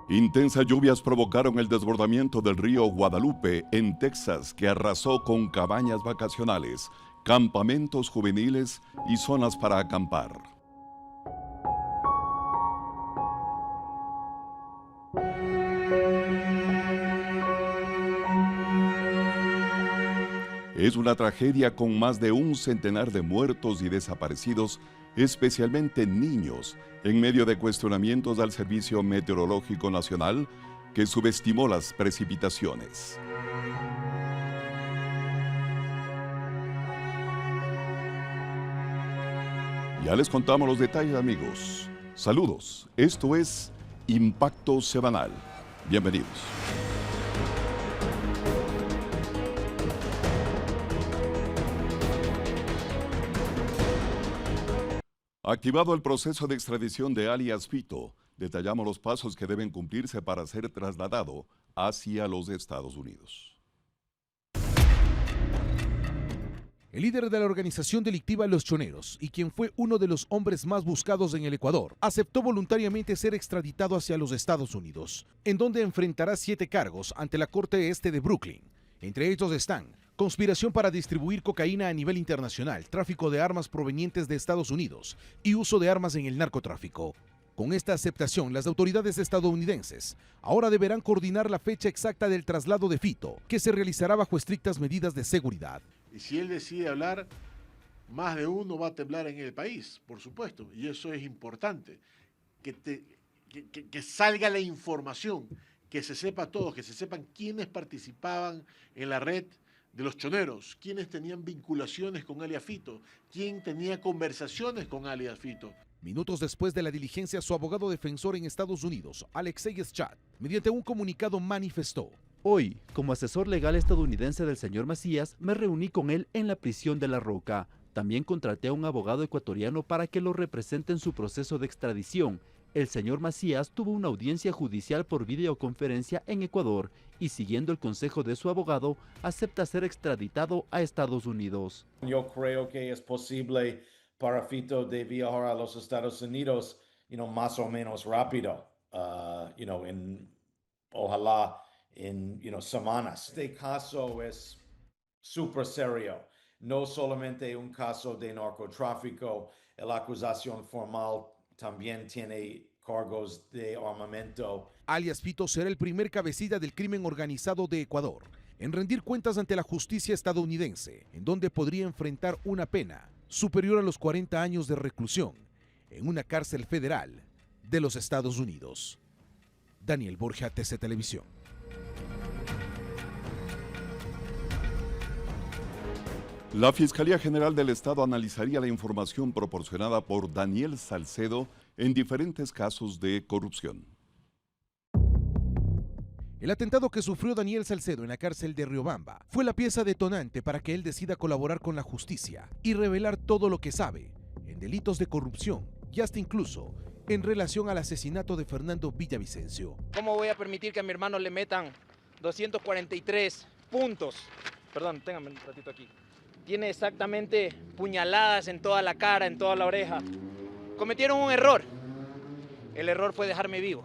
Intensas lluvias provocaron el desbordamiento del río Guadalupe en Texas, que arrasó con cabañas vacacionales, campamentos juveniles y zonas para acampar. Es una tragedia con más de un centenar de muertos y desaparecidos, especialmente niños, en medio de cuestionamientos al Servicio Meteorológico Nacional, que subestimó las precipitaciones. Ya les contamos los detalles, amigos. Saludos, esto es Impacto Semanal. Bienvenidos. Activado el proceso de extradición de alias Fito, detallamos los pasos que deben cumplirse para ser trasladado hacia los Estados Unidos. El líder de la organización delictiva Los Choneros, y quien fue uno de los hombres más buscados en el Ecuador, aceptó voluntariamente ser extraditado hacia los Estados Unidos, en donde enfrentará 7 cargos ante la Corte Este de Brooklyn. Entre ellos están conspiración para distribuir cocaína a nivel internacional, tráfico de armas provenientes de Estados Unidos y uso de armas en el narcotráfico. Con esta aceptación, las autoridades estadounidenses ahora deberán coordinar la fecha exacta del traslado de Fito, que se realizará bajo estrictas medidas de seguridad. Y si él decide hablar, más de uno va a temblar en el país, por supuesto, y eso es importante, que salga la información, que se sepa todo, que se sepan quiénes participaban en la red de los choneros, quiénes tenían vinculaciones con alias Fito, quién tenía conversaciones con alias Fito. Minutos después de la diligencia, su abogado defensor en Estados Unidos, Alexei Schat, mediante un comunicado manifestó: Hoy, como asesor legal estadounidense del señor Macías, me reuní con él en la prisión de La Roca. También contraté a un abogado ecuatoriano para que lo represente en su proceso de extradición. El señor Macías tuvo una audiencia judicial por videoconferencia en Ecuador y, siguiendo el consejo de su abogado, acepta ser extraditado a Estados Unidos. Yo creo que es posible para Fito de viajar a los Estados Unidos, más o menos rápido, ojalá en, semanas. Este caso es súper serio, no solamente un caso de narcotráfico, la acusación formal también tiene cargos de armamento. Alias Fito será el primer cabecilla del crimen organizado de Ecuador en rendir cuentas ante la justicia estadounidense, en donde podría enfrentar una pena superior a los 40 años de reclusión en una cárcel federal de los Estados Unidos. Daniel Borja, TC Televisión. La Fiscalía General del Estado analizaría la información proporcionada por Daniel Salcedo en diferentes casos de corrupción. El atentado que sufrió Daniel Salcedo en la cárcel de Riobamba fue la pieza detonante para que él decida colaborar con la justicia y revelar todo lo que sabe en delitos de corrupción y hasta incluso en relación al asesinato de Fernando Villavicencio. ¿Cómo voy a permitir que a mi hermano le metan 243 puntos? Perdón, téngame un ratito aquí. Tiene exactamente puñaladas en toda la cara, en toda la oreja. Cometieron un error. El error fue dejarme vivo.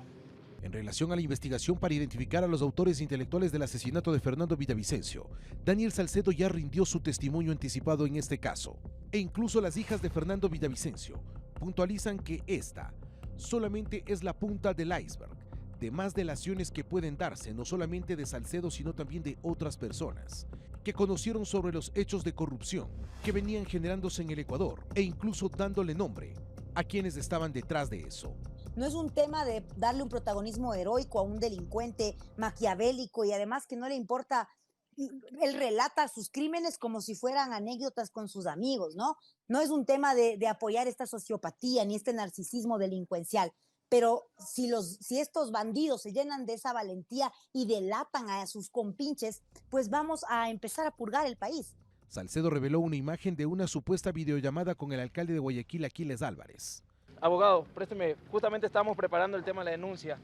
En relación a la investigación para identificar a los autores intelectuales del asesinato de Fernando Villavicencio, Daniel Salcedo ya rindió su testimonio anticipado en este caso. E incluso las hijas de Fernando Villavicencio puntualizan que esta solamente es la punta del iceberg de más delaciones que pueden darse, no solamente de Salcedo, sino también de otras personas que conocieron sobre los hechos de corrupción que venían generándose en el Ecuador e incluso dándole nombre a quienes estaban detrás de eso. No es un tema de darle un protagonismo heroico a un delincuente maquiavélico y además que no le importa, él relata sus crímenes como si fueran anécdotas con sus amigos, ¿no? No es un tema de apoyar esta sociopatía ni este narcisismo delincuencial. Pero si estos bandidos se llenan de esa valentía y delatan a sus compinches, pues vamos a empezar a purgar el país. Salcedo reveló una imagen de una supuesta videollamada con el alcalde de Guayaquil, Aquiles Álvarez. Abogado, présteme, justamente estamos preparando el tema de la denuncia.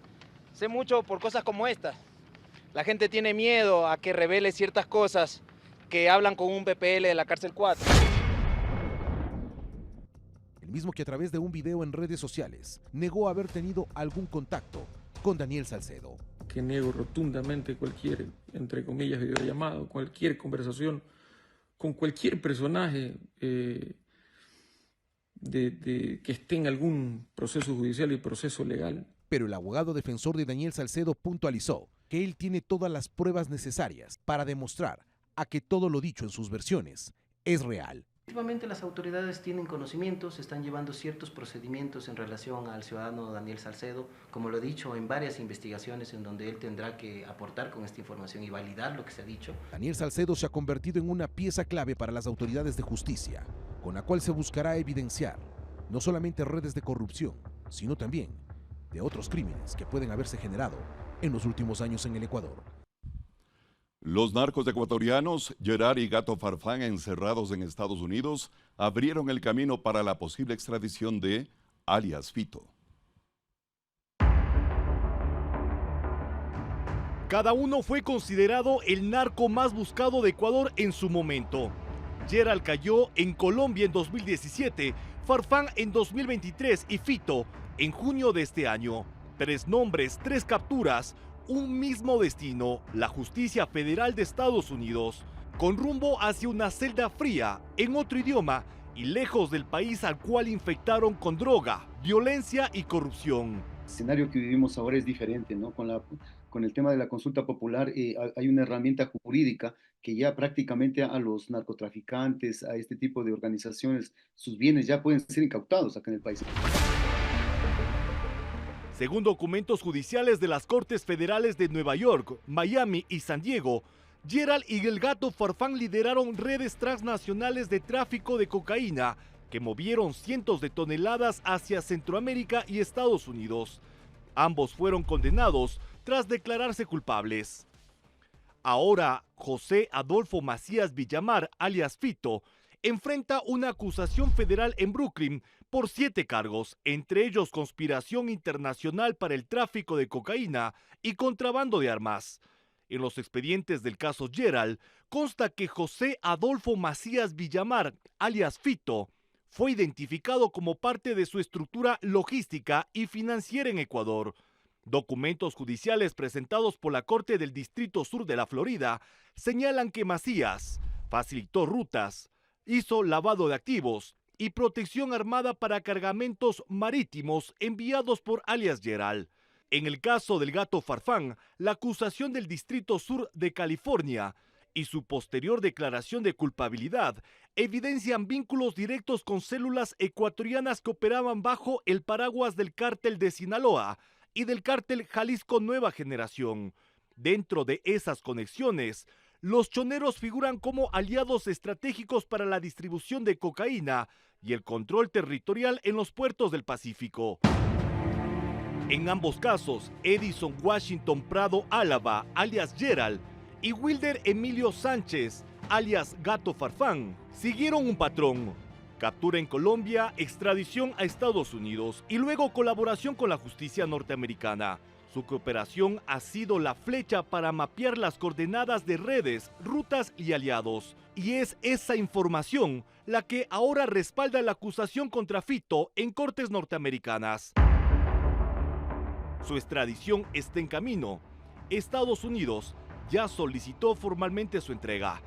Sé mucho por cosas como estas. La gente tiene miedo a que revele ciertas cosas que hablan con un PPL de la cárcel 4. El mismo que a través de un video en redes sociales negó haber tenido algún contacto con Daniel Salcedo. Que niego rotundamente cualquier, entre comillas, videollamado, cualquier conversación con cualquier personaje que esté en algún proceso judicial y proceso legal. Pero el abogado defensor de Daniel Salcedo puntualizó que él tiene todas las pruebas necesarias para demostrar a que todo lo dicho en sus versiones es real. Efectivamente, las autoridades tienen conocimientos, se están llevando ciertos procedimientos en relación al ciudadano Daniel Salcedo, como lo he dicho, en varias investigaciones en donde él tendrá que aportar con esta información y validar lo que se ha dicho. Daniel Salcedo se ha convertido en una pieza clave para las autoridades de justicia, con la cual se buscará evidenciar no solamente redes de corrupción, sino también de otros crímenes que pueden haberse generado en los últimos años en el Ecuador. Los narcos ecuatorianos, Gerard y Gato Farfán, encerrados en Estados Unidos, abrieron el camino para la posible extradición de alias Fito. Cada uno fue considerado el narco más buscado de Ecuador en su momento. Gerald cayó en Colombia en 2017, Farfán en 2023 y Fito en junio de este año. 3 nombres, 3 capturas, un mismo destino, la justicia federal de Estados Unidos, con rumbo hacia una celda fría, en otro idioma y lejos del país al cual infectaron con droga, violencia y corrupción. El escenario que vivimos ahora es diferente, ¿no? Con el tema de la consulta popular hay una herramienta jurídica que ya prácticamente a los narcotraficantes, a este tipo de organizaciones, sus bienes ya pueden ser incautados acá en el país. Según documentos judiciales de las Cortes Federales de Nueva York, Miami y San Diego, Gerald y el Gato Farfán lideraron redes transnacionales de tráfico de cocaína que movieron cientos de toneladas hacia Centroamérica y Estados Unidos. Ambos fueron condenados tras declararse culpables. Ahora, José Adolfo Macías Villamar, alias Fito, enfrenta una acusación federal en Brooklyn por 7 cargos, entre ellos conspiración internacional para el tráfico de cocaína y contrabando de armas. En los expedientes del caso Gerald consta que José Adolfo Macías Villamar, alias Fito, fue identificado como parte de su estructura logística y financiera en Ecuador. Documentos judiciales presentados por la Corte del Distrito Sur de la Florida señalan que Macías facilitó rutas, hizo lavado de activos y protección armada para cargamentos marítimos enviados por alias Gerald. En el caso del Gato Farfán, la acusación del Distrito Sur de California y su posterior declaración de culpabilidad evidencian vínculos directos con células ecuatorianas que operaban bajo el paraguas del cártel de Sinaloa y del cártel Jalisco Nueva Generación. Dentro de esas conexiones, los choneros figuran como aliados estratégicos para la distribución de cocaína y el control territorial en los puertos del Pacífico. En ambos casos, Edison Washington Prado Álava, alias Gerald, y Wilder Emilio Sánchez, alias Gato Farfán, siguieron un patrón: captura en Colombia, extradición a Estados Unidos y luego colaboración con la justicia norteamericana. Su cooperación ha sido la flecha para mapear las coordenadas de redes, rutas y aliados. Y es esa información la que ahora respalda la acusación contra Fito en cortes norteamericanas. Su extradición está en camino. Estados Unidos ya solicitó formalmente su entrega.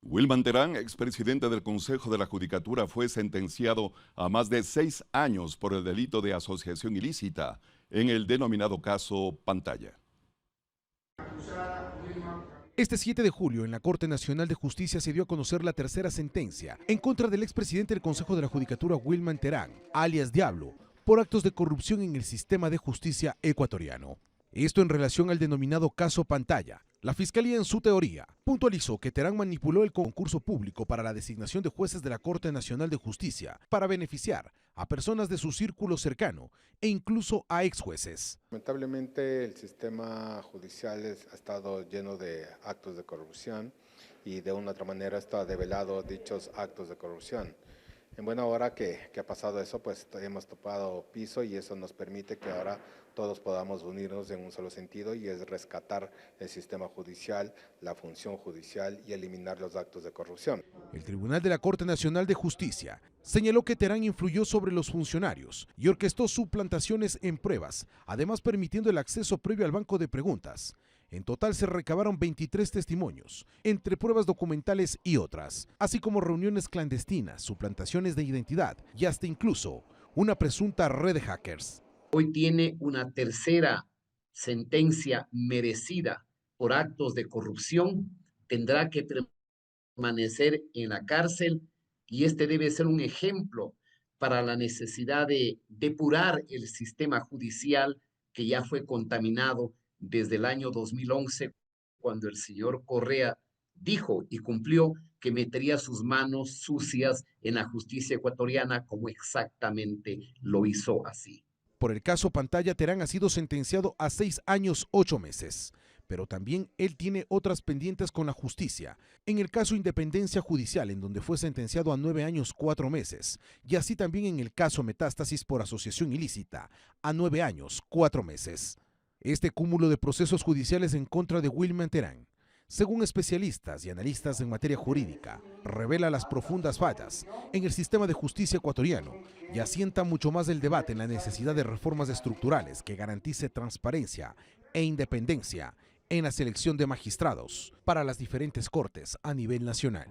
Wilman Terán, expresidente del Consejo de la Judicatura, fue sentenciado a más de 6 años por el delito de asociación ilícita en el denominado caso Pantalla. Este 7 de julio, en la Corte Nacional de Justicia se dio a conocer la tercera sentencia en contra del expresidente del Consejo de la Judicatura, Wilman Terán, alias Diablo, por actos de corrupción en el sistema de justicia ecuatoriano. Esto en relación al denominado caso Pantalla. La Fiscalía, en su teoría, puntualizó que Terán manipuló el concurso público para la designación de jueces de la Corte Nacional de Justicia para beneficiar a personas de su círculo cercano e incluso a ex jueces. Lamentablemente el sistema judicial ha estado lleno de actos de corrupción y de una u otra manera está develado dichos actos de corrupción. En buena hora que ha pasado eso, pues hemos topado piso y eso nos permite que ahora todos podamos unirnos en un solo sentido y es rescatar el sistema judicial, la función judicial y eliminar los actos de corrupción. El Tribunal de la Corte Nacional de Justicia señaló que Terán influyó sobre los funcionarios y orquestó suplantaciones en pruebas, además permitiendo el acceso previo al banco de preguntas. En total se recabaron 23 testimonios, entre pruebas documentales y otras, así como reuniones clandestinas, suplantaciones de identidad y hasta incluso una presunta red de hackers. Hoy tiene una tercera sentencia merecida por actos de corrupción, tendrá que permanecer en la cárcel y este debe ser un ejemplo para la necesidad de depurar el sistema judicial que ya fue contaminado desde el año 2011, cuando el señor Correa dijo y cumplió que metería sus manos sucias en la justicia ecuatoriana, como exactamente lo hizo así. Por el caso Pantalla, Terán ha sido sentenciado a 6 años 8 meses, pero también él tiene otras pendientes con la justicia. En el caso Independencia Judicial, en donde fue sentenciado a 9 años 4 meses, y así también en el caso Metástasis por asociación ilícita, a 9 años 4 meses. Este cúmulo de procesos judiciales en contra de Wilman Terán, según especialistas y analistas en materia jurídica, revela las profundas fallas en el sistema de justicia ecuatoriano y asienta mucho más el debate en la necesidad de reformas estructurales que garantice transparencia e independencia en la selección de magistrados para las diferentes cortes a nivel nacional.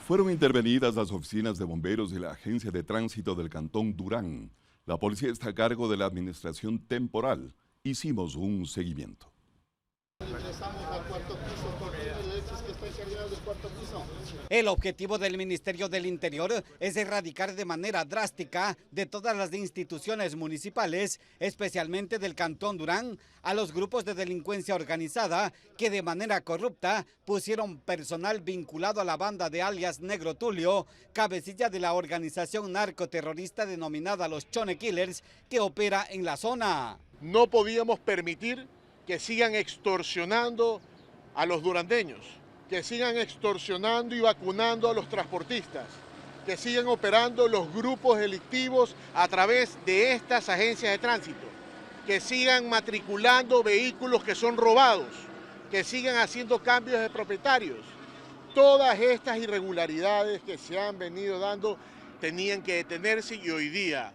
Fueron intervenidas las oficinas de bomberos y la agencia de tránsito del Cantón Durán. La policía está a cargo de la administración temporal. Hicimos un seguimiento. Regresamos al cuarto piso, ¿por qué Alexis que está encargado del cuarto piso? El objetivo del Ministerio del Interior es erradicar de manera drástica de todas las instituciones municipales, especialmente del Cantón Durán, a los grupos de delincuencia organizada que de manera corrupta pusieron personal vinculado a la banda de alias Negro Tulio, cabecilla de la organización narcoterrorista denominada los Chone Killers, que opera en la zona. No podíamos permitir que sigan extorsionando a los durandeños, que sigan extorsionando y vacunando a los transportistas, que sigan operando los grupos delictivos a través de estas agencias de tránsito, que sigan matriculando vehículos que son robados, que sigan haciendo cambios de propietarios. Todas estas irregularidades que se han venido dando tenían que detenerse y hoy día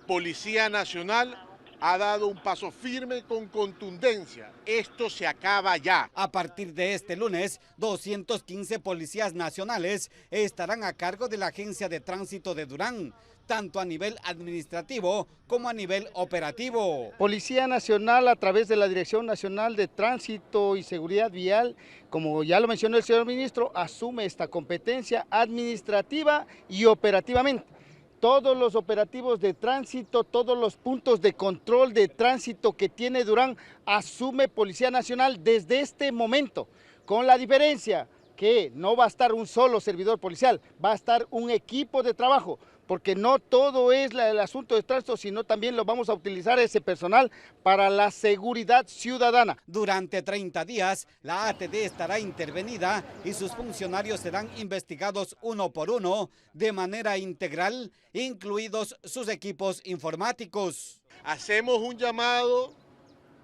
Policía Nacional ha dado un paso firme con contundencia. Esto se acaba ya. A partir de este lunes, 215 policías nacionales estarán a cargo de la Agencia de Tránsito de Durán, tanto a nivel administrativo como a nivel operativo. Policía Nacional, a través de la Dirección Nacional de Tránsito y Seguridad Vial, como ya lo mencionó el señor ministro, asume esta competencia administrativa y operativamente. Todos los operativos de tránsito, todos los puntos de control de tránsito que tiene Durán, asume Policía Nacional desde este momento, con la diferencia que no va a estar un solo servidor policial, va a estar un equipo de trabajo, porque no todo es el asunto de tránsito, sino también lo vamos a utilizar ese personal para la seguridad ciudadana. Durante 30 días, la ATD estará intervenida y sus funcionarios serán investigados uno por uno de manera integral, incluidos sus equipos informáticos. Hacemos un llamado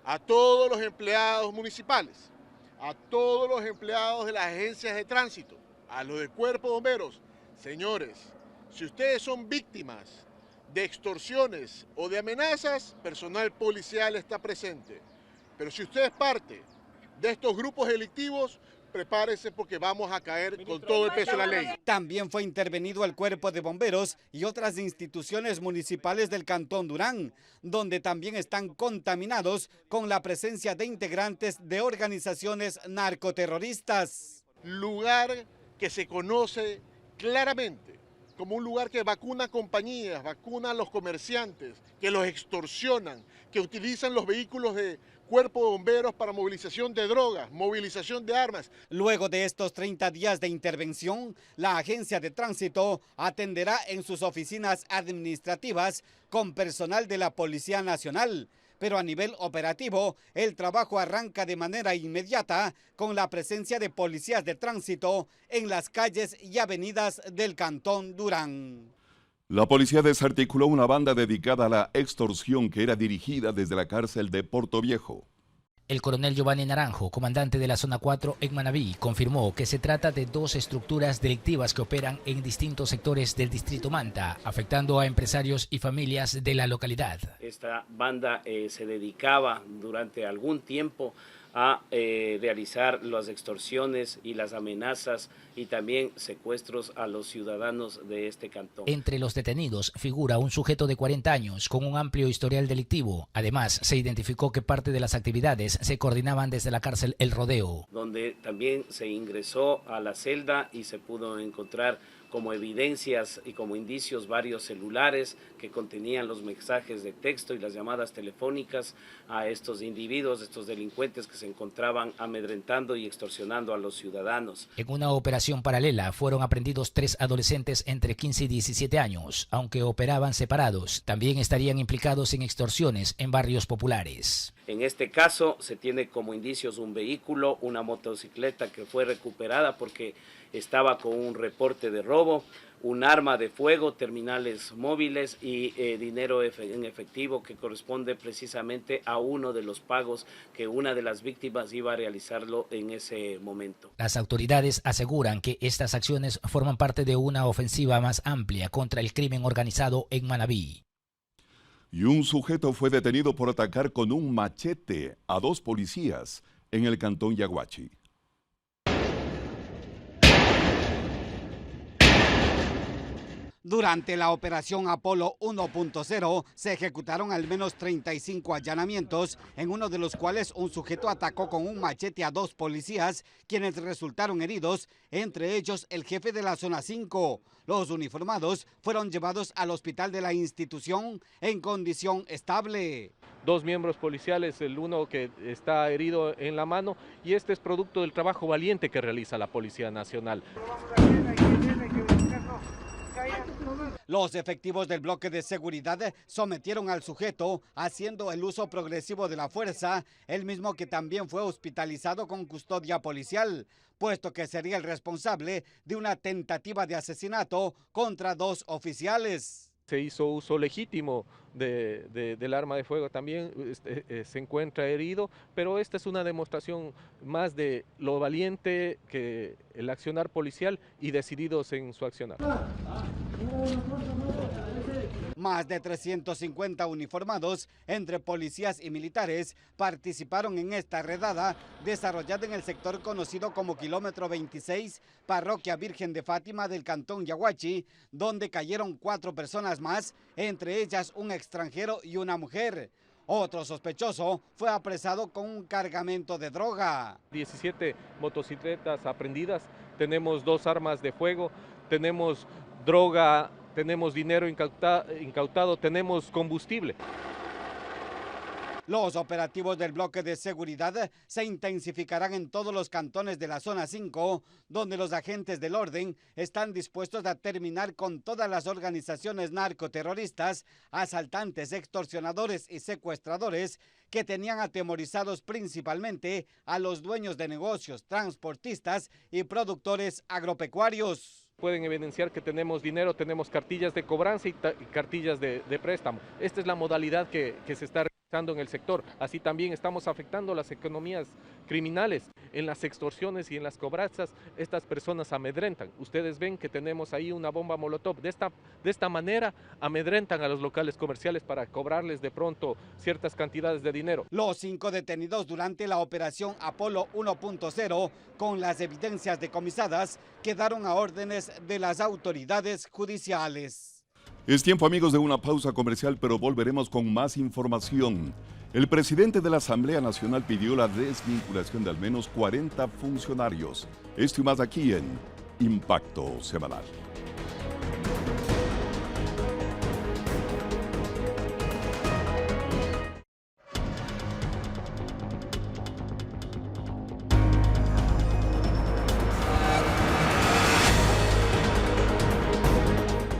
a todos los empleados municipales, a todos los empleados de las agencias de tránsito, a los del Cuerpo de Bomberos. Señores, si ustedes son víctimas de extorsiones o de amenazas, personal policial está presente. Pero si usted es parte de estos grupos delictivos, prepárese porque vamos a caer con todo el peso de la ley. También fue intervenido el Cuerpo de Bomberos y otras instituciones municipales del Cantón Durán, donde también están contaminados con la presencia de integrantes de organizaciones narcoterroristas. Lugar que se conoce claramente como un lugar que vacuna compañías, vacuna a los comerciantes, que los extorsionan, que utilizan los vehículos de Cuerpo de Bomberos para movilización de drogas, movilización de armas. Luego de estos 30 días de intervención, la Agencia de Tránsito atenderá en sus oficinas administrativas con personal de la Policía Nacional, pero a nivel operativo el trabajo arranca de manera inmediata con la presencia de policías de tránsito en las calles y avenidas del Cantón Durán. La policía desarticuló una banda dedicada a la extorsión que era dirigida desde la cárcel de Portoviejo. El coronel Giovanni Naranjo, comandante de la Zona 4 en Manabí, confirmó que se trata de dos estructuras delictivas que operan en distintos sectores del distrito Manta, afectando a empresarios y familias de la localidad. Esta banda se dedicaba durante algún tiempo a realizar las extorsiones y las amenazas y también secuestros a los ciudadanos de este cantón. Entre los detenidos figura un sujeto de 40 años con un amplio historial delictivo. Además, se identificó que parte de las actividades se coordinaban desde la cárcel El Rodeo, donde también se ingresó a la celda y se pudo encontrar como evidencias y como indicios varios celulares que contenían los mensajes de texto y las llamadas telefónicas a estos individuos, estos delincuentes que se encontraban amedrentando y extorsionando a los ciudadanos. En una operación paralela fueron aprehendidos 3 adolescentes entre 15 y 17 años, aunque operaban separados. También estarían implicados en extorsiones en barrios populares. En este caso se tiene como indicios un vehículo, una motocicleta que fue recuperada porque estaba con un reporte de robo, un arma de fuego, terminales móviles y dinero en efectivo que corresponde precisamente a uno de los pagos que una de las víctimas iba a realizarlo en ese momento. Las autoridades aseguran que estas acciones forman parte de una ofensiva más amplia contra el crimen organizado en Manabí. Y un sujeto fue detenido por atacar con un machete a 2 policías en el cantón Yaguachi. Durante la operación Apolo 1.0 se ejecutaron al menos 35 allanamientos, en uno de los cuales un sujeto atacó con un machete a 2 policías, quienes resultaron heridos, entre ellos el jefe de la Zona 5. Los uniformados fueron llevados al hospital de la institución en condición estable. 2 miembros policiales, el uno que está herido en la mano, y este es producto del trabajo valiente que realiza la Policía Nacional. Los efectivos del bloque de seguridad sometieron al sujeto haciendo el uso progresivo de la fuerza, el mismo que también fue hospitalizado con custodia policial, puesto que sería el responsable de una tentativa de asesinato contra 2 oficiales. Se hizo uso legítimo del arma de fuego, también se encuentra herido, pero esta es una demostración más de lo valiente que el accionar policial y decididos en su accionar. Más de 350 uniformados, entre policías y militares, participaron en esta redada desarrollada en el sector conocido como Kilómetro 26, Parroquia Virgen de Fátima del Cantón Yaguachi, donde cayeron 4 personas más, entre ellas un extranjero y una mujer. Otro sospechoso fue apresado con un cargamento de droga. 17 motocicletas aprehendidas, tenemos 2 armas de fuego, tenemos droga, tenemos dinero incautado, tenemos combustible. Los operativos del bloque de seguridad se intensificarán en todos los cantones de la Zona 5, donde los agentes del orden están dispuestos a terminar con todas las organizaciones narcoterroristas, asaltantes, extorsionadores y secuestradores que tenían atemorizados principalmente a los dueños de negocios, transportistas y productores agropecuarios. Pueden evidenciar que tenemos dinero, tenemos cartillas de cobranza y cartillas de préstamo. Esta es la modalidad que se está realizando en el sector. Así también estamos afectando las economías criminales. En las extorsiones y en las cobranzas, estas personas amedrentan. Ustedes ven que tenemos ahí una bomba molotov. De esta manera amedrentan a los locales comerciales para cobrarles de pronto ciertas cantidades de dinero. Los 5 detenidos durante la operación Apolo 1.0, con las evidencias decomisadas, quedaron a órdenes de las autoridades judiciales. Es tiempo, amigos, de una pausa comercial, pero volveremos con más información. El presidente de la Asamblea Nacional pidió la desvinculación de al menos 40 funcionarios. Esto y más aquí en Impacto Semanal.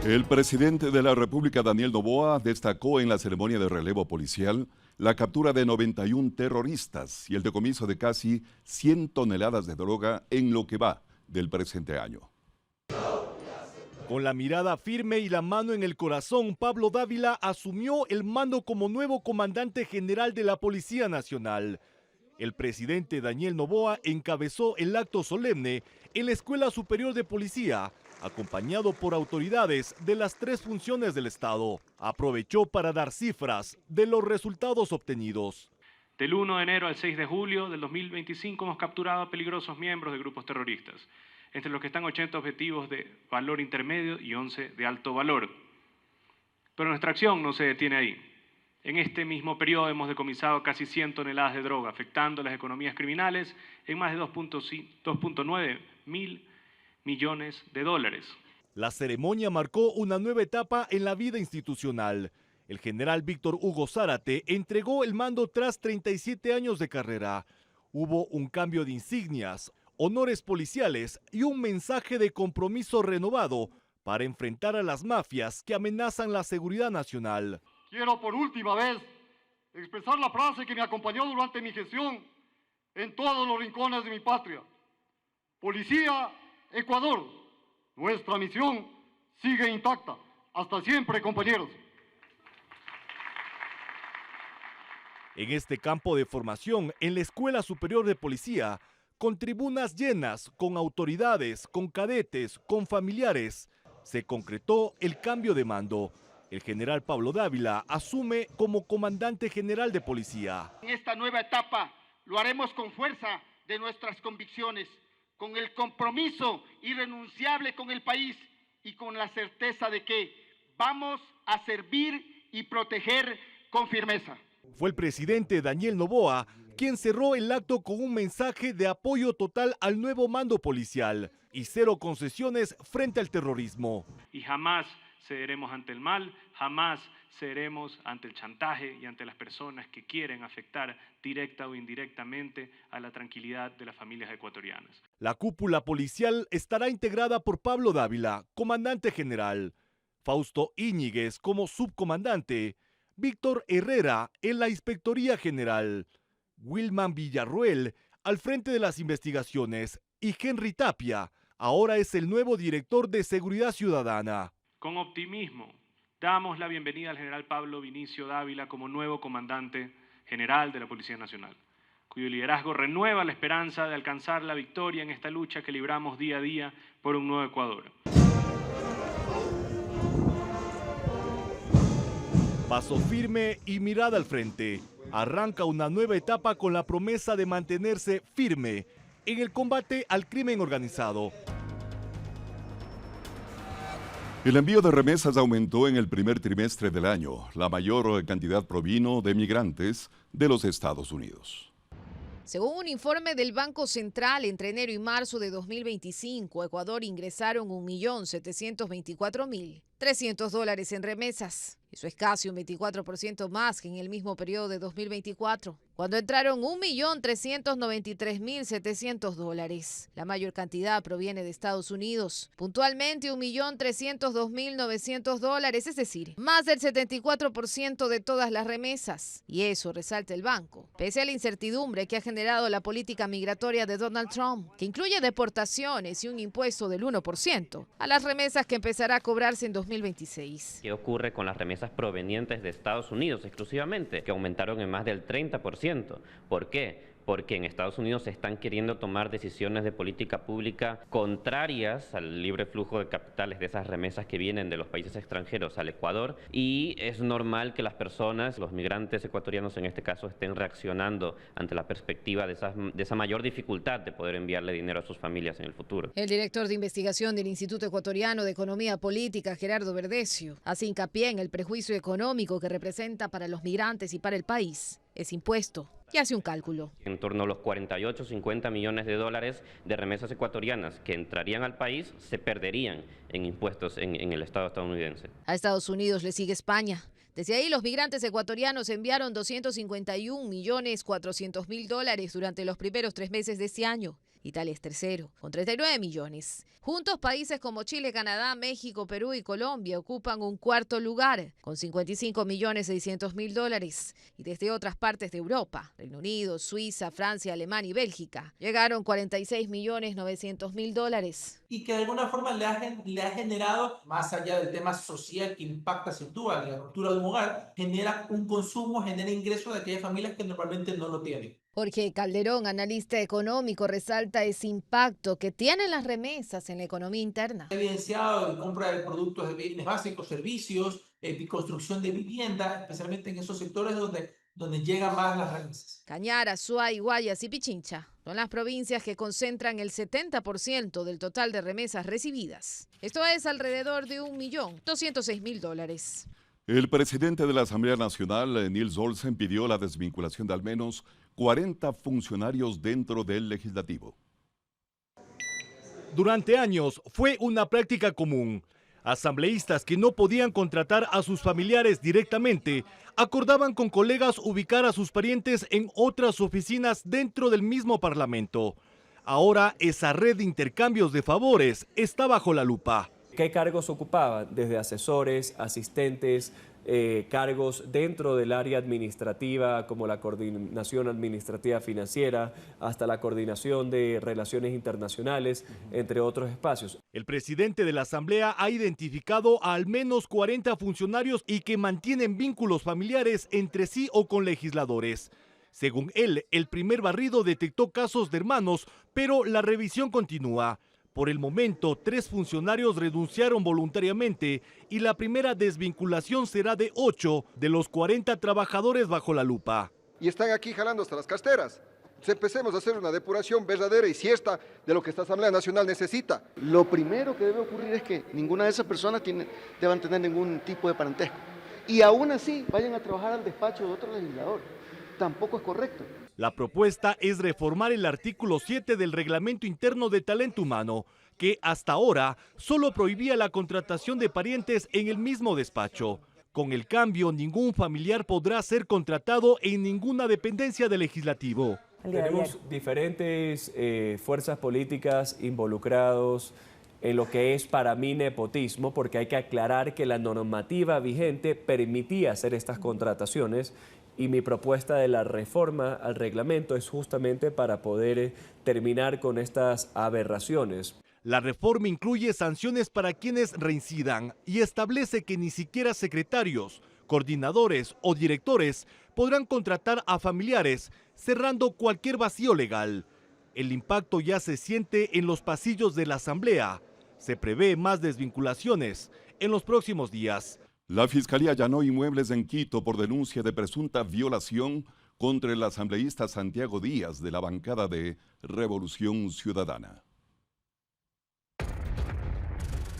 El presidente de la República, Daniel Noboa, destacó en la ceremonia de relevo policial la captura de 91 terroristas y el decomiso de casi 100 toneladas de droga en lo que va del presente año. Con la mirada firme y la mano en el corazón, Pablo Dávila asumió el mando como nuevo comandante general de la Policía Nacional. El presidente Daniel Noboa encabezó el acto solemne en la Escuela Superior de Policía, acompañado por autoridades de las 3 funciones del Estado. Aprovechó para dar cifras de los resultados obtenidos. Del 1 de enero al 6 de julio del 2025 hemos capturado a peligrosos miembros de grupos terroristas, entre los que están 80 objetivos de valor intermedio y 11 de alto valor. Pero nuestra acción no se detiene ahí. En este mismo periodo hemos decomisado casi 100 toneladas de droga, afectando las economías criminales en más de 2.9 mil millones de dólares. La ceremonia marcó una nueva etapa en la vida institucional. El general Víctor Hugo Zárate entregó el mando tras 37 años de carrera. Hubo un cambio de insignias, honores policiales y un mensaje de compromiso renovado para enfrentar a las mafias que amenazan la seguridad nacional. Quiero por última vez expresar la frase que me acompañó durante mi gestión en todos los rincones de mi patria. Policía, Ecuador, nuestra misión sigue intacta. Hasta siempre, compañeros. En este campo de formación, en la Escuela Superior de Policía, con tribunas llenas, con autoridades, con cadetes, con familiares, se concretó el cambio de mando. El general Pablo Dávila asume como comandante general de policía. En esta nueva etapa lo haremos con fuerza de nuestras convicciones, con el compromiso irrenunciable con el país y con la certeza de que vamos a servir y proteger con firmeza. Fue el presidente Daniel Noboa quien cerró el acto con un mensaje de apoyo total al nuevo mando policial y 0 concesiones frente al terrorismo. Y jamás cederemos ante el mal, jamás cederemos ante el chantaje y ante las personas que quieren afectar directa o indirectamente a la tranquilidad de las familias ecuatorianas. La cúpula policial estará integrada por Pablo Dávila, comandante general, Fausto Íñiguez como subcomandante, Víctor Herrera en la Inspectoría General, Wilman Villarruel al frente de las investigaciones y Henry Tapia ahora es el nuevo director de Seguridad Ciudadana. Con optimismo, damos la bienvenida al general Pablo Vinicio Dávila como nuevo comandante general de la Policía Nacional, cuyo liderazgo renueva la esperanza de alcanzar la victoria en esta lucha que libramos día a día por un nuevo Ecuador. Paso firme y mirada al frente. Arranca una nueva etapa con la promesa de mantenerse firme en el combate al crimen organizado. El envío de remesas aumentó en el primer trimestre del año. La mayor cantidad provino de migrantes de los Estados Unidos. Según un informe del Banco Central, entre enero y marzo de 2025, a Ecuador ingresaron $1.724.300 en remesas. Eso es casi un 24% más que en el mismo periodo de 2024, cuando entraron $1.393.700. La mayor cantidad proviene de Estados Unidos, puntualmente $1.302.900, es decir, más del 74% de todas las remesas. Y eso resalta el banco, pese a la incertidumbre que ha generado la política migratoria de Donald Trump, que incluye deportaciones y un impuesto del 1% a las remesas que empezará a cobrarse en 2026. ¿Qué ocurre con las remesas provenientes de Estados Unidos exclusivamente, que aumentaron en más del 30%? ¿Por qué? Porque en Estados Unidos se están queriendo tomar decisiones de política pública contrarias al libre flujo de capitales de esas remesas que vienen de los países extranjeros al Ecuador, y es normal que las personas, los migrantes ecuatorianos en este caso, estén reaccionando ante la perspectiva de esa mayor dificultad de poder enviarle dinero a sus familias en el futuro. El director de investigación del Instituto Ecuatoriano de Economía Política, Gerardo Verdecio, hace hincapié en el prejuicio económico que representa para los migrantes y para el país ese impuesto, y hace un cálculo. En torno a los 48-50 millones de dólares de remesas ecuatorianas que entrarían al país se perderían en impuestos en el Estado estadounidense. A Estados Unidos le sigue España. Desde ahí, los migrantes ecuatorianos enviaron $251.400.000 durante los primeros 3 meses de este año. Italia es tercero, con 39 millones. Juntos, países como Chile, Canadá, México, Perú y Colombia ocupan un cuarto lugar, con 55.600.000 dólares. Y desde otras partes de Europa, Reino Unido, Suiza, Francia, Alemania y Bélgica, llegaron 46.900.000 dólares. Y que de alguna forma le ha generado, más allá del tema social que impacta sin duda la ruptura de un hogar, genera un consumo, genera ingresos de aquellas familias que normalmente no lo tienen. Jorge Calderón, analista económico, resalta ese impacto que tienen las remesas en la economía interna. Ha evidenciado la compra de productos de bienes básicos, servicios, construcción de vivienda, especialmente en esos sectores donde llegan más las remesas. Cañar, Azuay, Guayas y Pichincha son las provincias que concentran el 70% del total de remesas recibidas. Esto es alrededor de 1.206.000 dólares. El presidente de la Asamblea Nacional, Nils Olsen, pidió la desvinculación de al menos 40 funcionarios dentro del legislativo. Durante años fue una práctica común. Asambleístas que no podían contratar a sus familiares directamente acordaban con colegas ubicar a sus parientes en otras oficinas dentro del mismo Parlamento. Ahora esa red de intercambios de favores está bajo la lupa. ¿Qué cargos ocupaban? Desde asesores, asistentes, cargos dentro del área administrativa como la coordinación administrativa financiera, hasta la coordinación de relaciones internacionales, entre otros espacios. El presidente de la Asamblea ha identificado a al menos 40 funcionarios y que mantienen vínculos familiares entre sí o con legisladores. Según él, el primer barrido detectó casos de hermanos, pero la revisión continúa. Por el momento, 3 funcionarios renunciaron voluntariamente y la primera desvinculación será de 8 de los 40 trabajadores bajo la lupa. Y están aquí jalando hasta las carteras. Entonces empecemos a hacer una depuración verdadera y siesta de lo que esta Asamblea Nacional necesita. Lo primero que debe ocurrir es que ninguna de esas personas deban tener ningún tipo de parentesco. Y aún así vayan a trabajar al despacho de otro legislador. Tampoco es correcto. La propuesta es reformar el artículo 7 del Reglamento Interno de Talento Humano, que hasta ahora solo prohibía la contratación de parientes en el mismo despacho. Con el cambio, ningún familiar podrá ser contratado en ninguna dependencia del legislativo. Tenemos diferentes fuerzas políticas involucrados en lo que es para mí nepotismo, porque hay que aclarar que la normativa vigente permitía hacer estas contrataciones. Y mi propuesta de la reforma al reglamento es justamente para poder terminar con estas aberraciones. La reforma incluye sanciones para quienes reincidan y establece que ni siquiera secretarios, coordinadores o directores podrán contratar a familiares, cerrando cualquier vacío legal. El impacto ya se siente en los pasillos de la Asamblea. Se prevé más desvinculaciones en los próximos días. La Fiscalía allanó inmuebles en Quito por denuncia de presunta violación contra el asambleísta Santiago Díaz de la bancada de Revolución Ciudadana.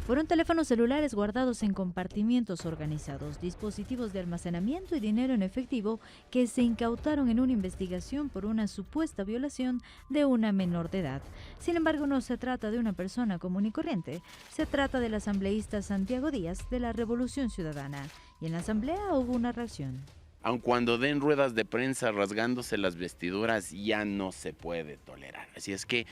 Fueron teléfonos celulares guardados en compartimientos organizados, dispositivos de almacenamiento y dinero en efectivo que se incautaron en una investigación por una supuesta violación de una menor de edad. Sin embargo, no se trata de una persona común y corriente, se trata del asambleísta Santiago Díaz de la Revolución Ciudadana. Y en la asamblea hubo una reacción. Aun cuando den ruedas de prensa rasgándose las vestiduras, ya no se puede tolerar. Así es que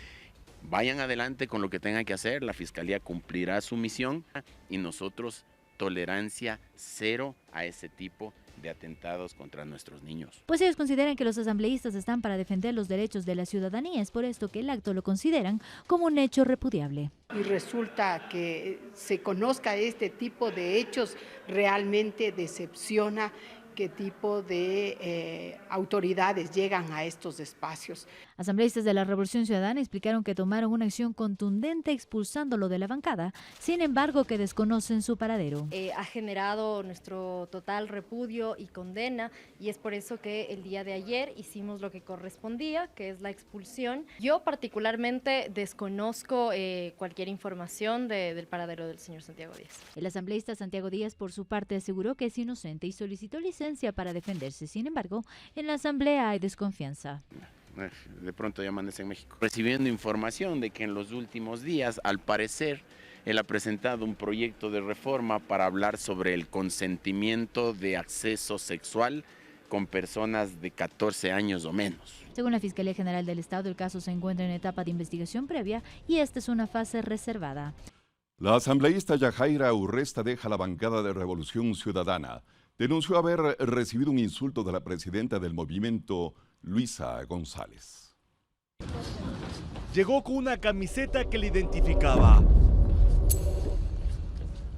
vayan adelante con lo que tengan que hacer, la Fiscalía cumplirá su misión y nosotros tolerancia cero a ese tipo de atentados contra nuestros niños. Pues ellos consideran que los asambleístas están para defender los derechos de la ciudadanía, es por esto que el acto lo consideran como un hecho repudiable. Y resulta que se conozca este tipo de hechos, realmente decepciona qué tipo de autoridades llegan a estos espacios. Asambleístas de la Revolución Ciudadana explicaron que tomaron una acción contundente expulsándolo de la bancada, sin embargo que desconocen su paradero. Ha generado nuestro total repudio y condena y es por eso que el día de ayer hicimos lo que correspondía, que es la expulsión. Yo particularmente desconozco cualquier información del paradero del señor Santiago Díaz. El asambleísta Santiago Díaz por su parte aseguró que es inocente y solicitó licencia para defenderse. Sin embargo, en la asamblea hay desconfianza. De pronto ya amanece en México. Recibiendo información de que en los últimos días, al parecer, él ha presentado un proyecto de reforma para hablar sobre el consentimiento de acceso sexual con personas de 14 años o menos. Según la Fiscalía General del Estado, el caso se encuentra en etapa de investigación previa y esta es una fase reservada. La asambleísta Yajaira Urresta deja la bancada de Revolución Ciudadana. Denunció haber recibido un insulto de la presidenta del movimiento, Luisa González. Llegó con una camiseta que le identificaba.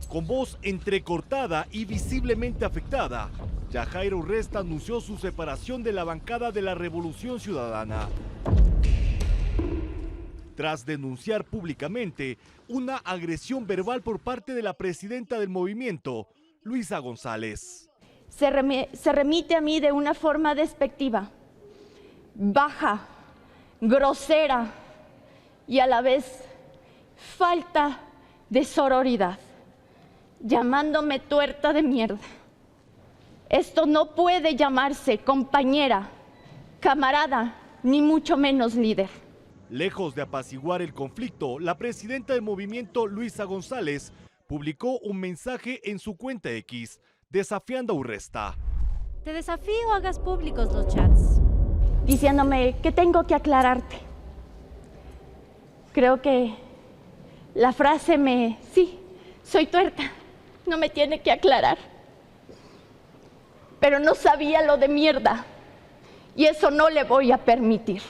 Con voz entrecortada y visiblemente afectada, Yajaira Urresta anunció su separación de la bancada de la Revolución Ciudadana, tras denunciar públicamente una agresión verbal por parte de la presidenta del movimiento, Luisa González. Se remite a mí de una forma despectiva, baja, grosera y a la vez falta de sororidad, llamándome tuerta de mierda. Esto no puede llamarse compañera, camarada, ni mucho menos líder. Lejos de apaciguar el conflicto, la presidenta del movimiento, Luisa González, publicó un mensaje en su cuenta X, desafiando a Urresta. Te desafío a hagas públicos los chats. Diciéndome que tengo que aclararte. Creo que la frase sí, soy tuerta, no me tiene que aclarar. Pero no sabía lo de mierda y eso no le voy a permitir.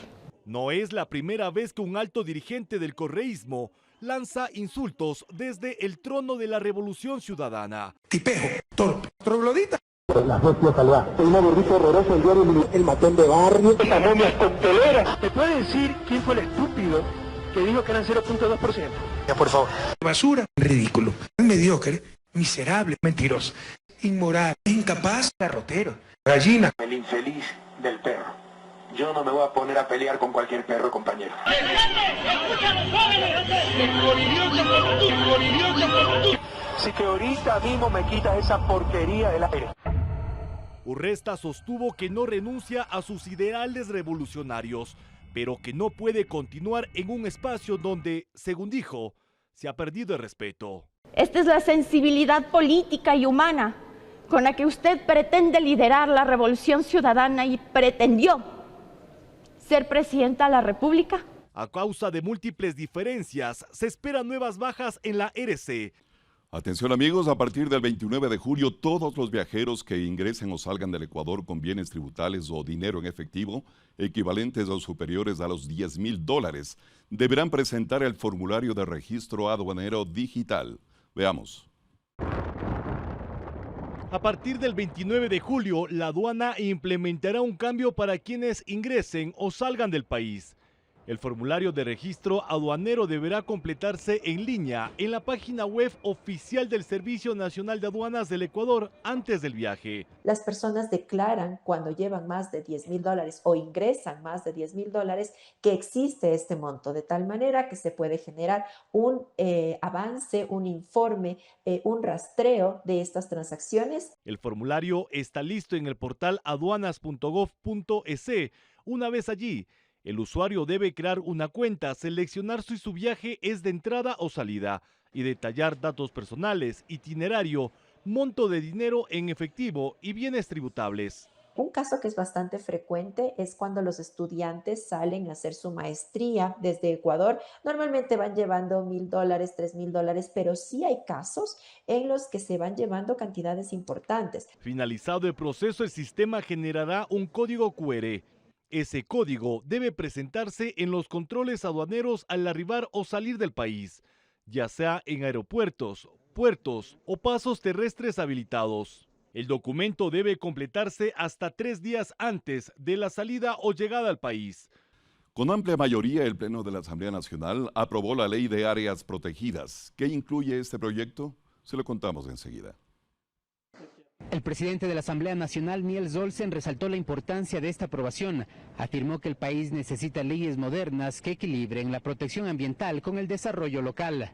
No es la primera vez que un alto dirigente del correísmo lanza insultos desde el trono de la Revolución Ciudadana. Tipejo, torpe, troglodita. La propia calidad. Una gordita horrorosa, el diario El Matón de Barrio. Esa momia coctelera. ¿Me puede decir quién fue el estúpido que dijo que eran 0.2%? Ya, por favor. Basura, ridículo, mediocre, miserable, mentiroso, inmoral, incapaz, garrotero, gallina. El infeliz del perro. Yo no me voy a poner a pelear con cualquier perro, compañero. Así que ahorita mismo me quitas esa porquería del aire. Urresta sostuvo que no renuncia a sus ideales revolucionarios, pero que no puede continuar en un espacio donde, según dijo, se ha perdido el respeto. Esta es la sensibilidad política y humana con la que usted pretende liderar la Revolución Ciudadana y pretendió ser presidenta de la República. A causa de múltiples diferencias, se esperan nuevas bajas en la RC. Atención amigos, a partir del 29 de julio, todos los viajeros que ingresen o salgan del Ecuador con bienes tributales o dinero en efectivo, equivalentes o superiores a los $10,000, deberán presentar el formulario de registro aduanero digital. Veamos. A partir del 29 de julio, la aduana implementará un cambio para quienes ingresen o salgan del país. El formulario de registro aduanero deberá completarse en línea en la página web oficial del Servicio Nacional de Aduanas del Ecuador antes del viaje. Las personas declaran cuando llevan más de $10,000 o ingresan más de $10,000 que existe este monto, de tal manera que se puede generar un avance, un informe, un rastreo de estas transacciones. El formulario está listo en el portal aduanas.gov.es. Una vez allí, el usuario debe crear una cuenta, seleccionar si su viaje es de entrada o salida y detallar datos personales, itinerario, monto de dinero en efectivo y bienes tributables. Un caso que es bastante frecuente es cuando los estudiantes salen a hacer su maestría desde Ecuador. Normalmente van llevando $1,000, $3,000, pero sí hay casos en los que se van llevando cantidades importantes. Finalizado el proceso, el sistema generará un código QR. Ese código debe presentarse en los controles aduaneros al arribar o salir del país, ya sea en aeropuertos, puertos o pasos terrestres habilitados. El documento debe completarse hasta 3 días antes de la salida o llegada al país. Con amplia mayoría, el Pleno de la Asamblea Nacional aprobó la Ley de Áreas Protegidas. ¿Qué incluye este proyecto? Se lo contamos enseguida. El presidente de la Asamblea Nacional, Niels Olsen, resaltó la importancia de esta aprobación. Afirmó que el país necesita leyes modernas que equilibren la protección ambiental con el desarrollo local.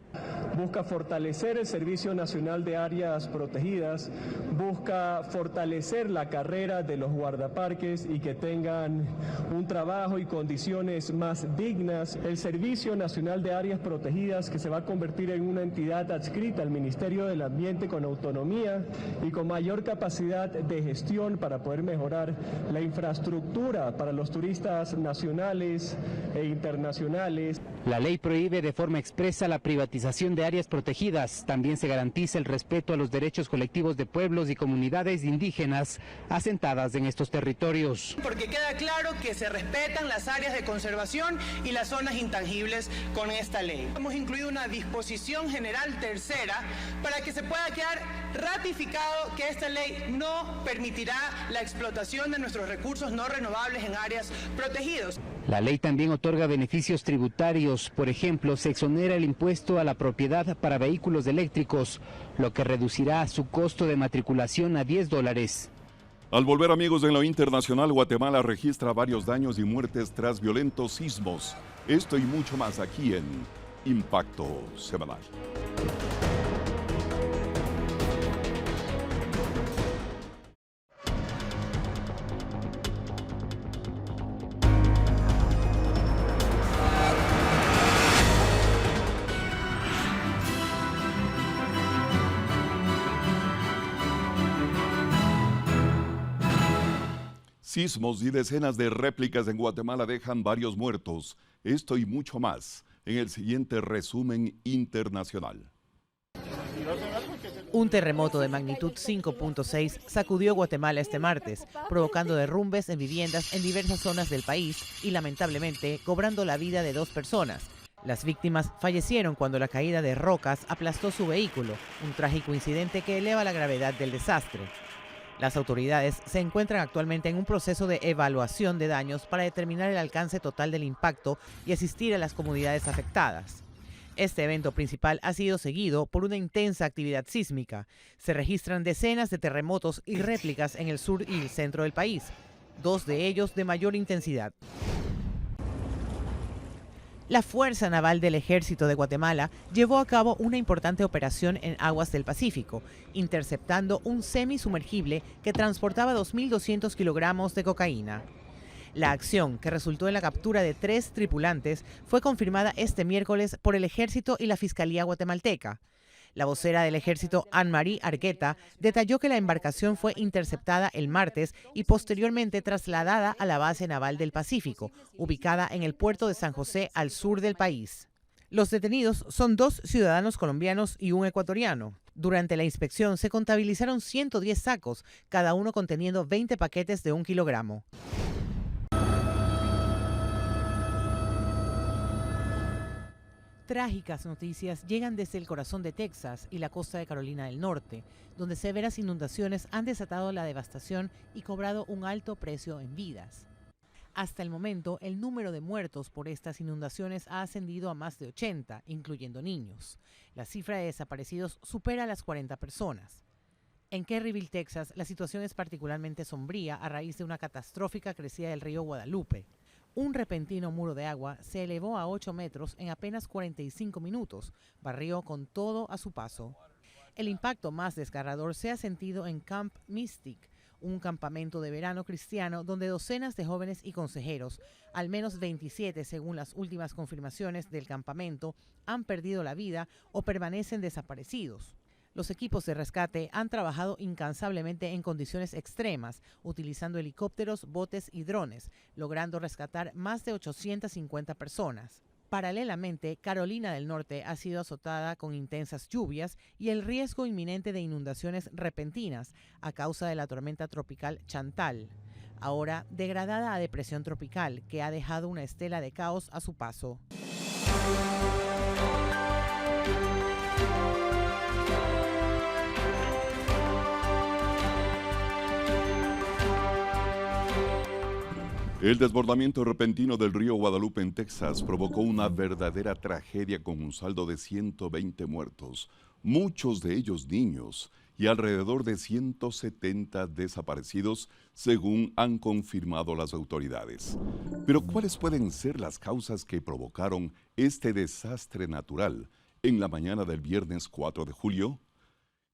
busca fortalecer el Servicio Nacional de Áreas Protegidas, busca fortalecer la carrera de los guardaparques y que tengan un trabajo y condiciones más dignas. El Servicio Nacional de Áreas Protegidas, que se va a convertir en una entidad adscrita al Ministerio del Ambiente con autonomía y con mayor capacidad de gestión para poder mejorar la infraestructura para los turistas nacionales e internacionales. La ley prohíbe de forma expresa la privatización de áreas protegidas. También se garantiza el respeto a los derechos colectivos de pueblos y comunidades indígenas asentadas en estos territorios. Porque queda claro que se respetan las áreas de conservación y las zonas intangibles con esta ley. Hemos incluido una disposición general tercera para que se pueda quedar ratificado que esta ley no permitirá la explotación de nuestros recursos no renovables en áreas protegidas. La ley también otorga beneficios tributarios. Por ejemplo, se exonera el impuesto a la propiedad para vehículos eléctricos, lo que reducirá su costo de matriculación a $10. Al volver, amigos, en lo internacional, Guatemala registra varios daños y muertes tras violentos sismos. Esto y mucho más aquí en Impacto Semanal. Sismos y decenas de réplicas en Guatemala dejan varios muertos. Esto y mucho más en el siguiente resumen internacional. Un terremoto de magnitud 5.6 sacudió Guatemala este martes, provocando derrumbes en viviendas en diversas zonas del país y lamentablemente cobrando la vida de 2 personas. Las víctimas fallecieron cuando la caída de rocas aplastó su vehículo, un trágico incidente que eleva la gravedad del desastre. Las autoridades se encuentran actualmente en un proceso de evaluación de daños para determinar el alcance total del impacto y asistir a las comunidades afectadas. Este evento principal ha sido seguido por una intensa actividad sísmica. Se registran decenas de terremotos y réplicas en el sur y el centro del país, 2 de ellos de mayor intensidad. La Fuerza Naval del Ejército de Guatemala llevó a cabo una importante operación en aguas del Pacífico, interceptando un semisumergible que transportaba 2.200 kilogramos de cocaína. La acción, que resultó en la captura de 3 tripulantes, fue confirmada este miércoles por el Ejército y la Fiscalía guatemalteca. La vocera del Ejército, Anne-Marie Argueta, detalló que la embarcación fue interceptada el martes y posteriormente trasladada a la Base Naval del Pacífico, ubicada en el puerto de San José, al sur del país. Los detenidos son 2 ciudadanos colombianos y un ecuatoriano. Durante la inspección se contabilizaron 110 sacos, cada uno conteniendo 20 paquetes de 1 kilogramo. Trágicas noticias llegan desde el corazón de Texas y la costa de Carolina del Norte, donde severas inundaciones han desatado la devastación y cobrado un alto precio en vidas. Hasta el momento, el número de muertos por estas inundaciones ha ascendido a más de 80, incluyendo niños. La cifra de desaparecidos supera las 40 personas. En Kerryville, Texas, la situación es particularmente sombría a raíz de una catastrófica crecida del río Guadalupe. Un repentino muro de agua se elevó a 8 metros en apenas 45 minutos, barrió con todo a su paso. El impacto más desgarrador se ha sentido en Camp Mystic, un campamento de verano cristiano donde docenas de jóvenes y consejeros, al menos 27 según las últimas confirmaciones del campamento, han perdido la vida o permanecen desaparecidos. Los equipos de rescate han trabajado incansablemente en condiciones extremas, utilizando helicópteros, botes y drones, logrando rescatar más de 850 personas. Paralelamente, Carolina del Norte ha sido azotada con intensas lluvias y el riesgo inminente de inundaciones repentinas a causa de la tormenta tropical Chantal, ahora degradada a depresión tropical, que ha dejado una estela de caos a su paso. El desbordamiento repentino del río Guadalupe en Texas provocó una verdadera tragedia con un saldo de 120 muertos, muchos de ellos niños, y alrededor de 170 desaparecidos, según han confirmado las autoridades. Pero ¿cuáles pueden ser las causas que provocaron este desastre natural? en la mañana del viernes 4 de julio,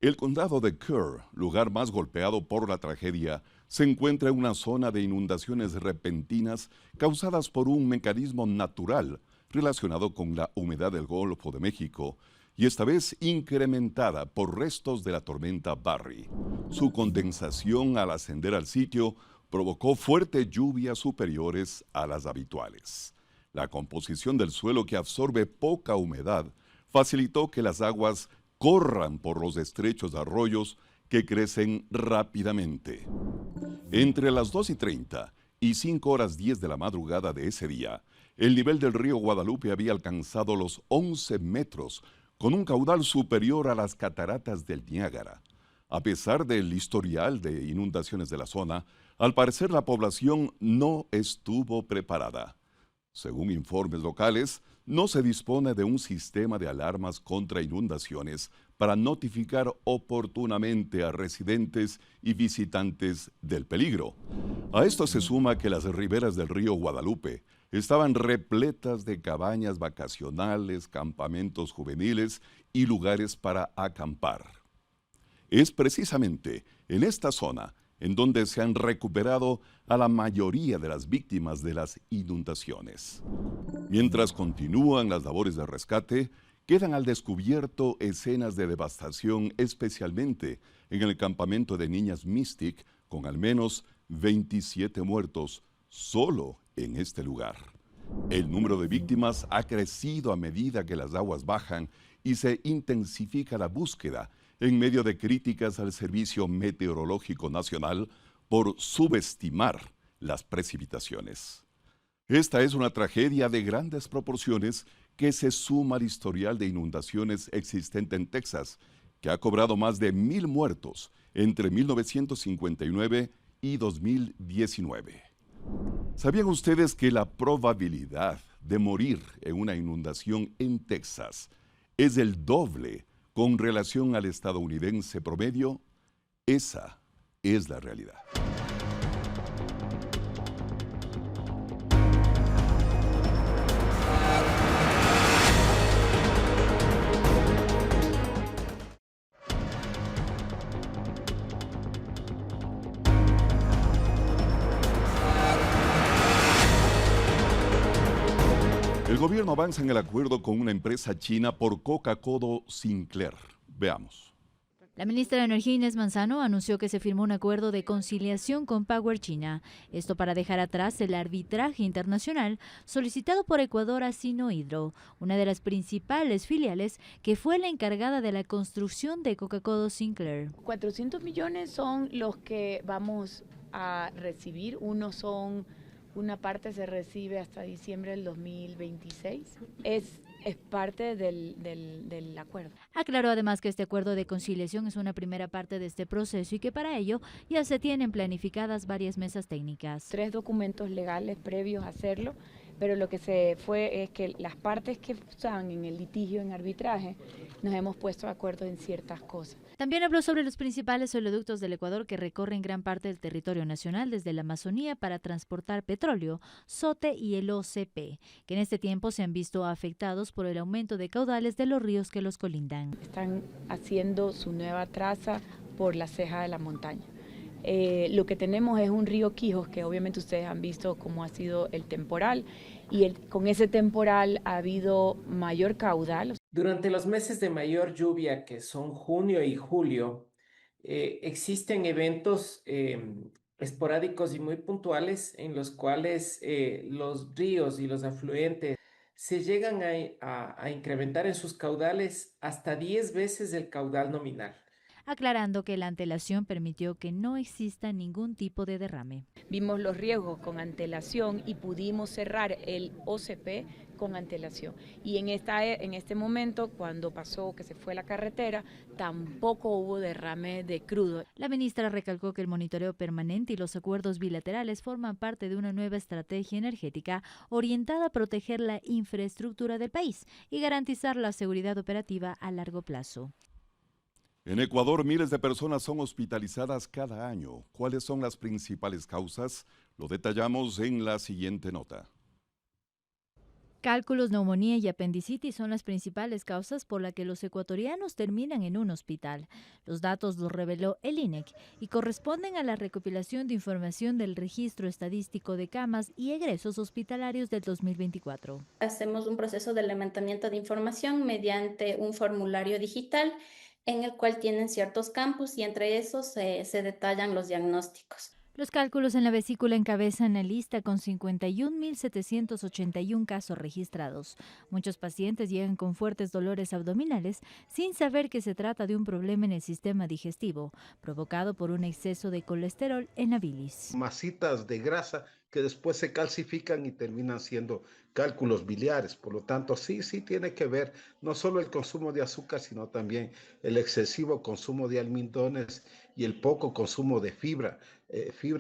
el condado de Kerr, lugar más golpeado por la tragedia, se encuentra en una zona de inundaciones repentinas causadas por un mecanismo natural relacionado con la humedad del Golfo de México y esta vez incrementada por restos de la tormenta Barry. Su condensación al ascender al sitio provocó fuertes lluvias superiores a las habituales. La composición del suelo, que absorbe poca humedad, facilitó que las aguas corran por los estrechos arroyos que crecen rápidamente. Entre las 2:30 y 5:10 de la madrugada de ese día, el nivel del río Guadalupe había alcanzado los 11 metros, con un caudal superior a las cataratas del Niágara. A pesar del historial de inundaciones de la zona, al parecer la población no estuvo preparada. Según informes locales, no se dispone de un sistema de alarmas contra inundaciones para notificar oportunamente a residentes y visitantes del peligro. A esto se suma que las riberas del río Guadalupe estaban repletas de cabañas vacacionales, campamentos juveniles y lugares para acampar. Es precisamente en esta zona en donde se han recuperado a la mayoría de las víctimas de las inundaciones. Mientras continúan las labores de rescate, quedan al descubierto escenas de devastación, especialmente en el campamento de niñas Mystic, con al menos 27 muertos solo en este lugar. El número de víctimas ha crecido a medida que las aguas bajan y se intensifica la búsqueda en medio de críticas al Servicio Meteorológico Nacional por subestimar las precipitaciones. Esta es una tragedia de grandes proporciones que se suma al historial de inundaciones existente en Texas, que ha cobrado más de 1,000 muertos entre 1959 y 2019. ¿Sabían ustedes que la probabilidad de morir en una inundación en Texas es el doble con relación al estadounidense promedio? Esa es la realidad. El gobierno avanza en el acuerdo con una empresa china por Coca-Cola Sinclair. Veamos. La ministra de Energía, Inés Manzano, anunció que se firmó un acuerdo de conciliación con Power China. Esto para dejar atrás el arbitraje internacional solicitado por Ecuador a Sinohydro, una de las principales filiales que fue la encargada de la construcción de Coca-Cola Sinclair. 400 millones son los que vamos a recibir. Una parte se recibe hasta diciembre del 2026. Es parte del acuerdo. Aclaró además que este acuerdo de conciliación es una primera parte de este proceso y que para ello ya se tienen planificadas varias mesas técnicas. 3 documentos legales previos a hacerlo, pero lo que se fue es que las partes que están en el litigio, en arbitraje, nos hemos puesto de acuerdo en ciertas cosas. También habló sobre los principales oleoductos del Ecuador que recorren gran parte del territorio nacional desde la Amazonía para transportar petróleo, SOTE y el OCP, que en este tiempo se han visto afectados por el aumento de caudales de los ríos que los colindan. Están haciendo su nueva traza por la ceja de la montaña. Lo que tenemos es un río Quijos, que obviamente ustedes han visto cómo ha sido el temporal, y con ese temporal ha habido mayor caudal. Durante los meses de mayor lluvia, que son junio y julio, existen eventos esporádicos y muy puntuales en los cuales los ríos y los afluentes se llegan a incrementar en sus caudales hasta 10 veces el caudal nominal. Aclarando que la antelación permitió que no exista ningún tipo de derrame. Vimos los riesgos con antelación y pudimos cerrar el OCP con antelación. Y en este momento, cuando pasó que se fue la carretera, tampoco hubo derrame de crudo. La ministra recalcó que el monitoreo permanente y los acuerdos bilaterales forman parte de una nueva estrategia energética orientada a proteger la infraestructura del país y garantizar la seguridad operativa a largo plazo. En Ecuador, miles de personas son hospitalizadas cada año. ¿Cuáles son las principales causas? Lo detallamos en la siguiente nota. Cálculos, neumonía y apendicitis son las principales causas por las que los ecuatorianos terminan en un hospital. Los datos los reveló el INEC y corresponden a la recopilación de información del Registro Estadístico de Camas y Egresos Hospitalarios del 2024. Hacemos un proceso de levantamiento de información mediante un formulario digital en el cual tienen ciertos campos y entre esos se detallan los diagnósticos. Los cálculos en la vesícula encabezan la lista con 51.781 casos registrados. Muchos pacientes llegan con fuertes dolores abdominales sin saber que se trata de un problema en el sistema digestivo, provocado por un exceso de colesterol en la bilis. Masitas de grasa que después se calcifican y terminan siendo cálculos biliares. Por lo tanto, sí tiene que ver no solo el consumo de azúcar, sino también el excesivo consumo de almidones y el poco consumo de fibra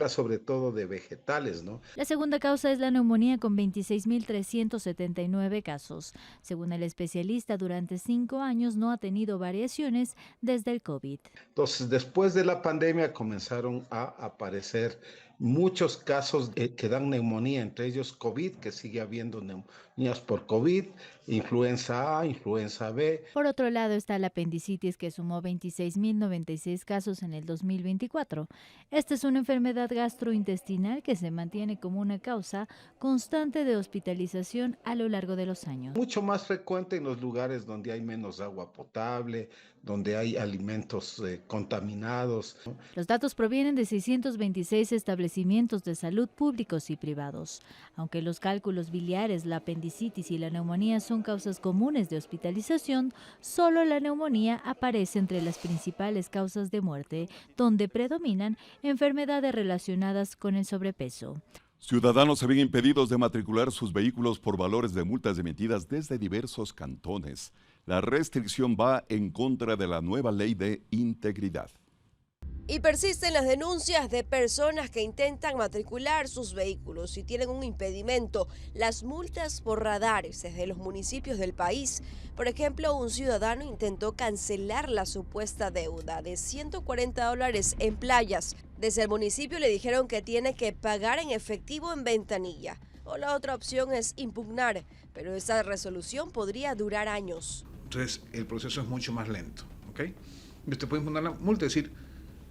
sobre todo de vegetales, ¿no? La segunda causa es la neumonía con 26.379 casos. Según el especialista, durante 5 años no ha tenido variaciones desde el COVID. Entonces, después de la pandemia comenzaron a aparecer muchos casos que dan neumonía, entre ellos COVID, que sigue habiendo neumonías por COVID, influenza A, influenza B. Por otro lado está la apendicitis, que sumó 26.096 casos en el 2024. Esta es una enfermedad gastrointestinal que se mantiene como una causa constante de hospitalización a lo largo de los años. Mucho más frecuente en los lugares donde hay menos agua potable, donde hay alimentos contaminados. Los datos provienen de 626 establecimientos de salud públicos y privados. Aunque los cálculos biliares, la apendicitis y la neumonía son causas comunes de hospitalización, solo la neumonía aparece entre las principales causas de muerte, donde predominan enfermedades relacionadas con el sobrepeso. Ciudadanos se ven impedidos de matricular sus vehículos por valores de multas emitidas desde diversos cantones. La restricción va en contra de la nueva ley de integridad. Y persisten las denuncias de personas que intentan matricular sus vehículos y tienen un impedimento, las multas por radares desde los municipios del país. Por ejemplo, un ciudadano intentó cancelar la supuesta deuda de $140 en playas. Desde el municipio le dijeron que tiene que pagar en efectivo en ventanilla. O la otra opción es impugnar, pero esa resolución podría durar años. Entonces, el proceso es mucho más lento, ¿ok? Usted puede impugnar la multa, es decir,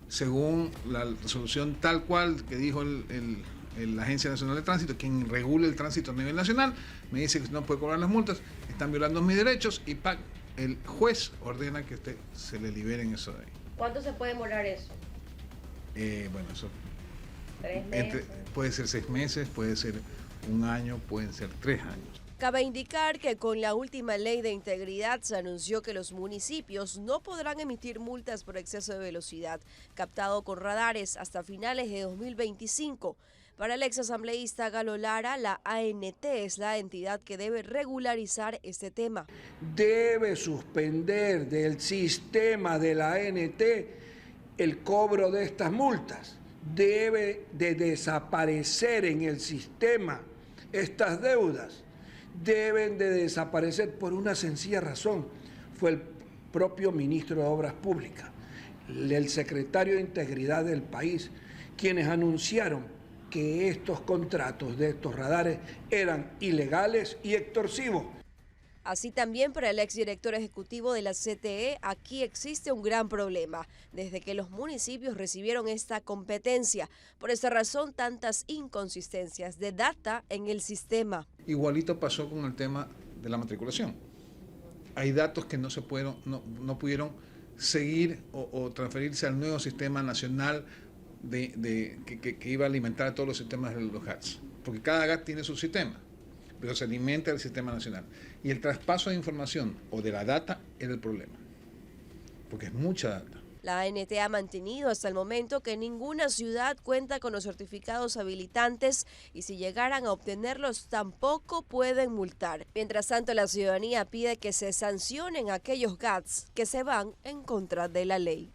según la resolución tal cual que dijo la Agencia Nacional de Tránsito, quien regula el tránsito a nivel nacional, me dice que no puede cobrar las multas, están violando mis derechos y el juez ordena que usted se le liberen eso de ahí. ¿Cuánto se puede demorar eso? Bueno, eso 3 meses. Puede ser 6 meses, puede ser 1 año, pueden ser 3 años. Cabe indicar que con la última ley de integridad se anunció que los municipios no podrán emitir multas por exceso de velocidad captado con radares hasta finales de 2025. Para el exasambleísta Galo Lara, la ANT es la entidad que debe regularizar este tema. Debe suspender del sistema de la ANT el cobro de estas multas. Debe de desaparecer en el sistema estas deudas. Deben de desaparecer por una sencilla razón. Fue el propio ministro de Obras Públicas, el secretario de Integridad del país, quienes anunciaron que estos contratos de estos radares eran ilegales y extorsivos. Así también para el exdirector ejecutivo de la CTE, aquí existe un gran problema, desde que los municipios recibieron esta competencia. Por esta razón, tantas inconsistencias de data en el sistema. Igualito pasó con el tema de la matriculación. Hay datos que no pudieron seguir o transferirse al nuevo sistema nacional que iba a alimentar a todos los sistemas de los GATS, porque cada GAT tiene su sistema, pero se alimenta del sistema nacional. Y el traspaso de información o de la data era el problema, porque es mucha data. La ANT ha mantenido hasta el momento que ninguna ciudad cuenta con los certificados habilitantes y si llegaran a obtenerlos tampoco pueden multar. Mientras tanto, la ciudadanía pide que se sancionen aquellos GATS que se van en contra de la ley.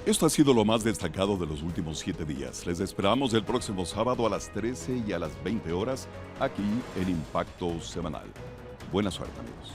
Esto ha sido lo más destacado de los últimos 7 días. Les esperamos el próximo sábado a las 13 y a las 20 horas aquí en Impacto Semanal. Buena suerte, amigos.